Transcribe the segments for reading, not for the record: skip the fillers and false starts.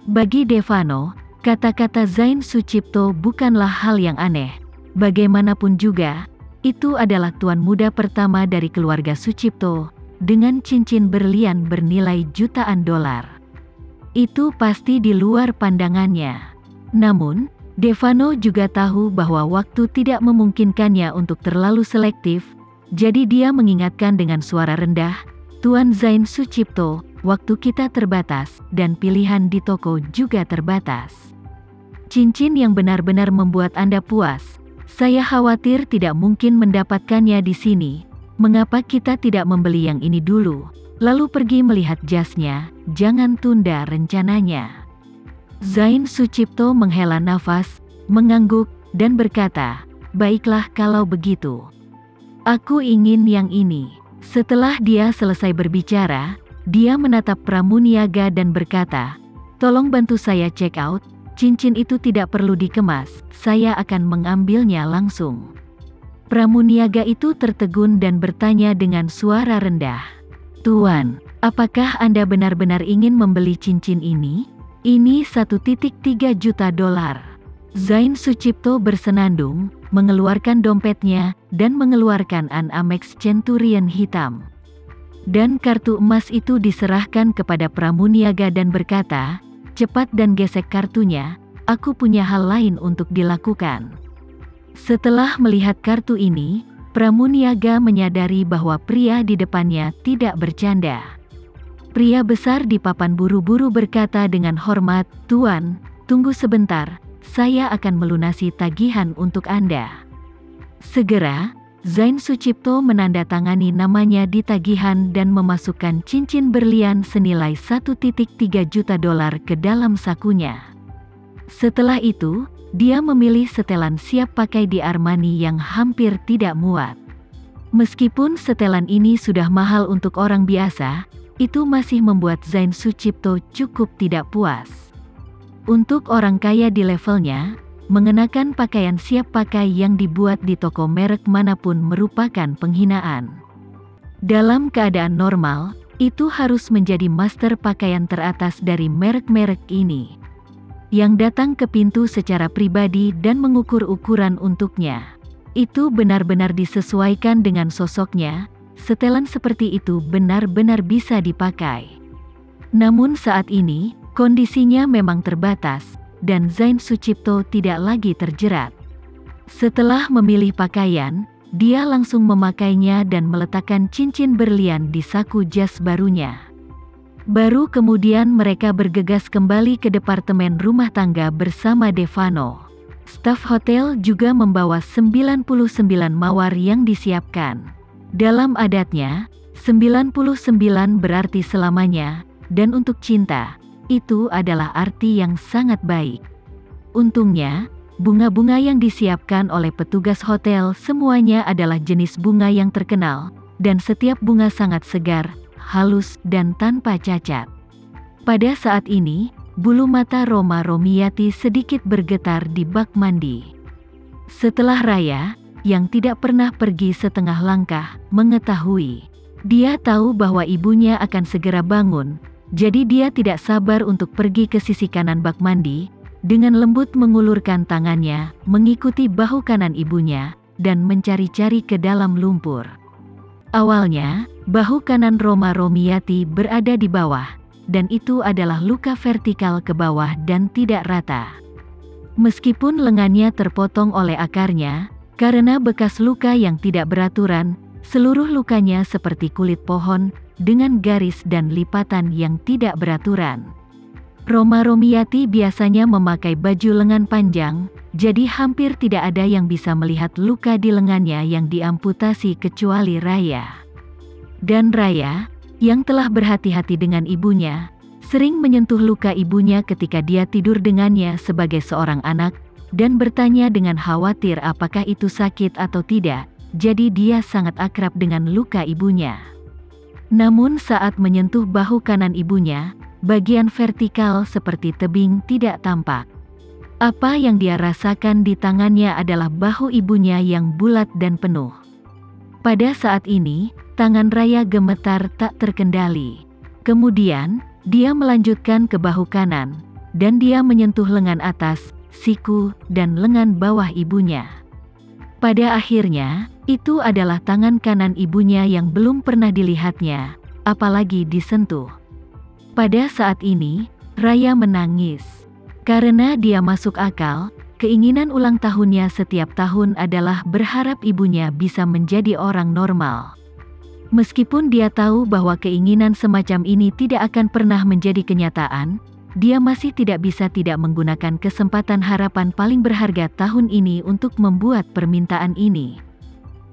Bagi Devano, kata-kata Zain Sucipto bukanlah hal yang aneh. Bagaimanapun juga, itu adalah tuan muda pertama dari keluarga Sucipto, dengan cincin berlian bernilai jutaan dolar. Itu pasti di luar pandangannya. Namun, Devano juga tahu bahwa waktu tidak memungkinkannya untuk terlalu selektif, jadi dia mengingatkan dengan suara rendah, "Tuan Zain Sucipto, waktu kita terbatas, dan pilihan di toko juga terbatas. Cincin yang benar-benar membuat Anda puas, saya khawatir tidak mungkin mendapatkannya di sini. Mengapa kita tidak membeli yang ini dulu, lalu pergi melihat jasnya, jangan tunda rencananya." Zain Sucipto menghela nafas, mengangguk, dan berkata, "Baiklah kalau begitu. Aku ingin yang ini." Setelah dia selesai berbicara, dia menatap Pramuniaga dan berkata, "Tolong bantu saya check out, cincin itu tidak perlu dikemas, saya akan mengambilnya langsung." Pramuniaga itu tertegun dan bertanya dengan suara rendah, "Tuan, apakah Anda benar-benar ingin membeli cincin ini? Ini 1,3 juta dolar." Zain Sucipto bersenandung, mengeluarkan dompetnya, dan mengeluarkan an Amex Centurion hitam. Dan kartu emas itu diserahkan kepada Pramuniaga dan berkata, "Cepat dan gesek kartunya, aku punya hal lain untuk dilakukan." Setelah melihat kartu ini, Pramuniaga menyadari bahwa pria di depannya tidak bercanda. Pria besar di papan buru-buru berkata dengan hormat, "Tuan, tunggu sebentar, saya akan melunasi tagihan untuk Anda." Segera, Zain Sucipto menandatangani namanya di tagihan dan memasukkan cincin berlian senilai 1,3 juta dolar ke dalam sakunya. Setelah itu, dia memilih setelan siap pakai di Armani yang hampir tidak muat. Meskipun setelan ini sudah mahal untuk orang biasa, itu masih membuat Zain Sucipto cukup tidak puas. Untuk orang kaya di levelnya, mengenakan pakaian siap pakai yang dibuat di toko merek manapun merupakan penghinaan. Dalam keadaan normal, itu harus menjadi master pakaian teratas dari merek-merek ini, yang datang ke pintu secara pribadi dan mengukur ukuran untuknya. Itu benar-benar disesuaikan dengan sosoknya. Setelan seperti itu benar-benar bisa dipakai. Namun saat ini, kondisinya memang terbatas, dan Zain Sucipto tidak lagi terjerat. Setelah memilih pakaian, dia langsung memakainya dan meletakkan cincin berlian di saku jas barunya. Baru kemudian mereka bergegas kembali ke departemen rumah tangga bersama Devano. Staf hotel juga membawa 99 mawar yang disiapkan. Dalam adatnya, 99 berarti selamanya, dan untuk cinta, itu adalah arti yang sangat baik. Untungnya, bunga-bunga yang disiapkan oleh petugas hotel semuanya adalah jenis bunga yang terkenal, dan setiap bunga sangat segar, halus, dan tanpa cacat. Pada saat ini, bulu mata Roma Romiati sedikit bergetar di bak mandi. Setelah Raya, yang tidak pernah pergi setengah langkah, mengetahui, dia tahu bahwa ibunya akan segera bangun, jadi dia tidak sabar untuk pergi ke sisi kanan bak mandi, dengan lembut mengulurkan tangannya, mengikuti bahu kanan ibunya, dan mencari-cari ke dalam lumpur. Awalnya, bahu kanan Roma Romiati berada di bawah, dan itu adalah luka vertikal ke bawah dan tidak rata. Meskipun lengannya terpotong oleh akarnya, karena bekas luka yang tidak beraturan, seluruh lukanya seperti kulit pohon, dengan garis dan lipatan yang tidak beraturan. Roma Romiati biasanya memakai baju lengan panjang, jadi hampir tidak ada yang bisa melihat luka di lengannya yang diamputasi kecuali Raya. Dan Raya, yang telah berhati-hati dengan ibunya, sering menyentuh luka ibunya ketika dia tidur dengannya sebagai seorang anak, dan bertanya dengan khawatir apakah itu sakit atau tidak, jadi dia sangat akrab dengan luka ibunya. Namun saat menyentuh bahu kanan ibunya, bagian vertikal seperti tebing tidak tampak. Apa yang dia rasakan di tangannya adalah bahu ibunya yang bulat dan penuh. Pada saat ini, tangan Raya gemetar tak terkendali. Kemudian, dia melanjutkan ke bahu kanan, dan dia menyentuh lengan atas, siku, dan lengan bawah ibunya. Pada akhirnya, itu adalah tangan kanan ibunya yang belum pernah dilihatnya, apalagi disentuh. Pada saat ini, Raya menangis. Karena dia masuk akal, keinginan ulang tahunnya setiap tahun adalah berharap ibunya bisa menjadi orang normal. Meskipun dia tahu bahwa keinginan semacam ini tidak akan pernah menjadi kenyataan, dia masih tidak bisa tidak menggunakan kesempatan harapan paling berharga tahun ini untuk membuat permintaan ini.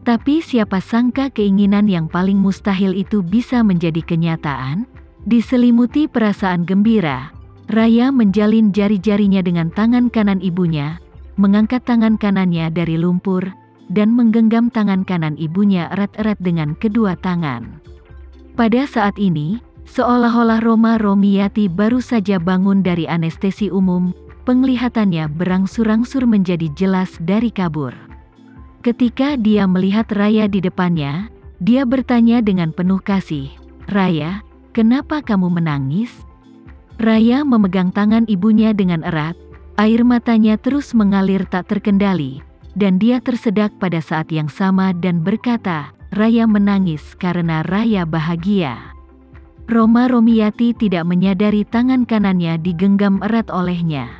Tapi siapa sangka keinginan yang paling mustahil itu bisa menjadi kenyataan? Diselimuti perasaan gembira, Raya menjalin jari-jarinya dengan tangan kanan ibunya, mengangkat tangan kanannya dari lumpur, dan menggenggam tangan kanan ibunya erat-erat dengan kedua tangan. Pada saat ini, seolah-olah Roma Romiati baru saja bangun dari anestesi umum, penglihatannya berangsur-angsur menjadi jelas dari kabur. Ketika dia melihat Raya di depannya, dia bertanya dengan penuh kasih, "Raya, kenapa kamu menangis?" Raya memegang tangan ibunya dengan erat, air matanya terus mengalir tak terkendali, dan dia tersedak pada saat yang sama dan berkata, "Raya menangis karena Raya bahagia." Roma Romiati tidak menyadari tangan kanannya digenggam erat olehnya.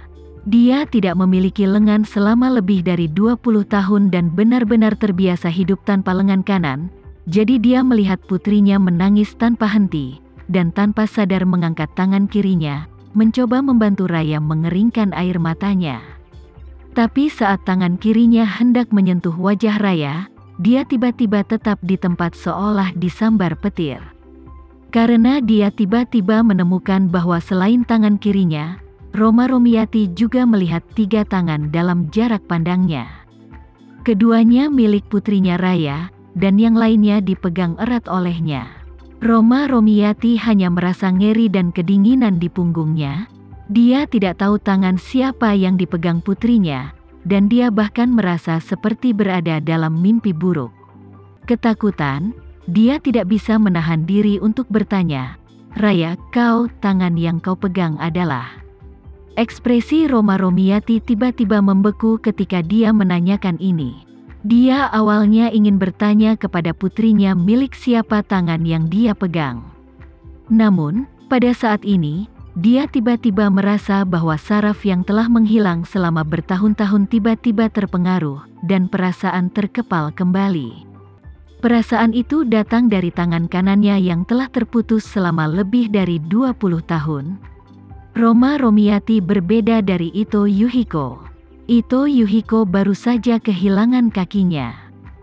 Dia tidak memiliki lengan selama lebih dari 20 tahun dan benar-benar terbiasa hidup tanpa lengan kanan, jadi dia melihat putrinya menangis tanpa henti, dan tanpa sadar mengangkat tangan kirinya, mencoba membantu Raya mengeringkan air matanya. Tapi saat tangan kirinya hendak menyentuh wajah Raya, dia tiba-tiba tetap di tempat seolah disambar petir. Karena dia tiba-tiba menemukan bahwa selain tangan kirinya, Roma Romiati juga melihat 3 tangan dalam jarak pandangnya. Keduanya milik putrinya Raya, dan yang lainnya dipegang erat olehnya. Roma Romiati hanya merasa ngeri dan kedinginan di punggungnya. Dia tidak tahu tangan siapa yang dipegang putrinya, dan dia bahkan merasa seperti berada dalam mimpi buruk. Ketakutan, dia tidak bisa menahan diri untuk bertanya, "Raya, tangan yang kau pegang adalah..." Ekspresi Roma Romiati tiba-tiba membeku ketika dia menanyakan ini. Dia awalnya ingin bertanya kepada putrinya milik siapa tangan yang dia pegang. Namun, pada saat ini, dia tiba-tiba merasa bahwa saraf yang telah menghilang selama bertahun-tahun tiba-tiba terpengaruh, dan perasaan terkepal kembali. Perasaan itu datang dari tangan kanannya yang telah terputus selama lebih dari 20 tahun. Roma Romiati berbeda dari Ito Yuhiko. Ito Yuhiko baru saja kehilangan kakinya.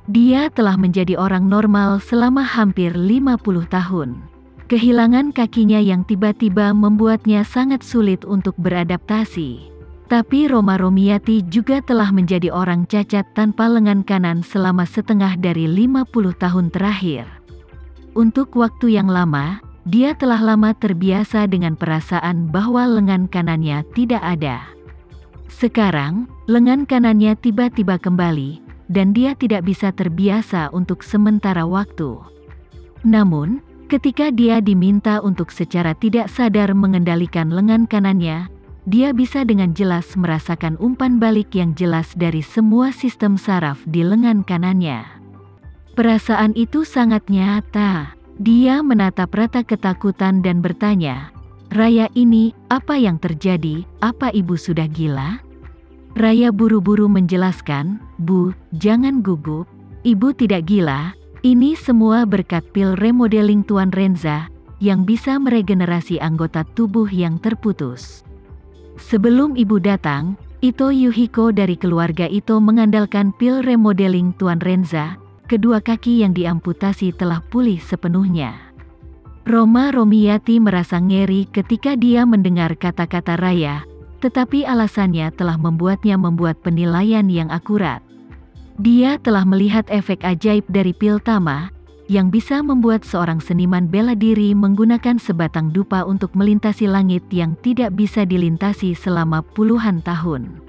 Dia telah menjadi orang normal selama hampir 50 tahun. Kehilangan kakinya yang tiba-tiba membuatnya sangat sulit untuk beradaptasi. Tapi Roma Romiati juga telah menjadi orang cacat tanpa lengan kanan selama setengah dari 50 tahun terakhir. Untuk waktu yang lama, dia telah lama terbiasa dengan perasaan bahwa lengan kanannya tidak ada. Sekarang, lengan kanannya tiba-tiba kembali, dan dia tidak bisa terbiasa untuk sementara waktu. Namun, ketika dia diminta untuk secara tidak sadar mengendalikan lengan kanannya, dia bisa dengan jelas merasakan umpan balik yang jelas dari semua sistem saraf di lengan kanannya. Perasaan itu sangat nyata. Dia menatap Rata ketakutan dan bertanya, "Raya, ini, apa yang terjadi? Apa ibu sudah gila?" Raya buru-buru menjelaskan, "Bu, jangan gugup. Ibu tidak gila. Ini semua berkat pil remodeling Tuan Renza, yang bisa meregenerasi anggota tubuh yang terputus." Sebelum ibu datang, Ito Yuhiko dari keluarga Ito mengandalkan pil remodeling Tuan Renza. Kedua kaki yang diamputasi telah pulih sepenuhnya. Roma Romiati merasa ngeri ketika dia mendengar kata-kata Raya, tetapi alasannya telah membuatnya membuat penilaian yang akurat. Dia telah melihat efek ajaib dari pil Tama, yang bisa membuat seorang seniman bela diri menggunakan sebatang dupa untuk melintasi langit yang tidak bisa dilintasi selama puluhan tahun.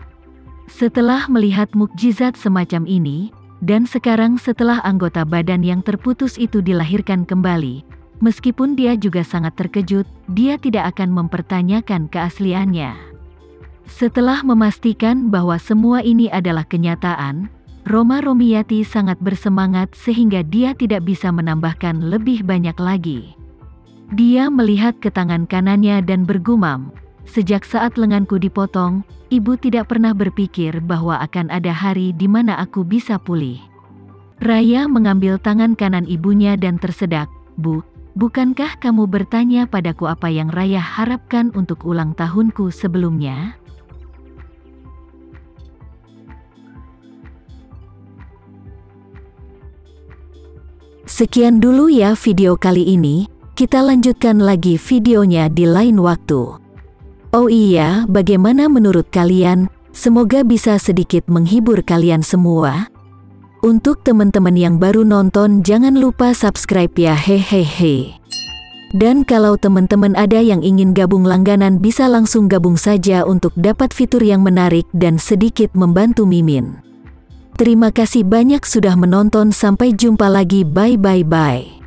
Setelah melihat mukjizat semacam ini, dan sekarang setelah anggota badan yang terputus itu dilahirkan kembali, meskipun dia juga sangat terkejut, dia tidak akan mempertanyakan keasliannya. Setelah memastikan bahwa semua ini adalah kenyataan, Roma Romiati sangat bersemangat sehingga dia tidak bisa menambahkan lebih banyak lagi. Dia melihat ke tangan kanannya dan bergumam, "Sejak saat lenganku dipotong, ibu tidak pernah berpikir bahwa akan ada hari di mana aku bisa pulih." Raya mengambil tangan kanan ibunya dan tersedak, "Bu, bukankah kamu bertanya padaku apa yang Raya harapkan untuk ulang tahunku sebelumnya?" Sekian dulu ya video kali ini, kita lanjutkan lagi videonya di lain waktu. Oh iya, bagaimana menurut kalian? Semoga bisa sedikit menghibur kalian semua. Untuk teman-teman yang baru nonton, jangan lupa subscribe ya, hehehe. Dan kalau teman-teman ada yang ingin gabung langganan, bisa langsung gabung saja untuk dapat fitur yang menarik dan sedikit membantu Mimin. Terima kasih banyak sudah menonton, sampai jumpa lagi, bye.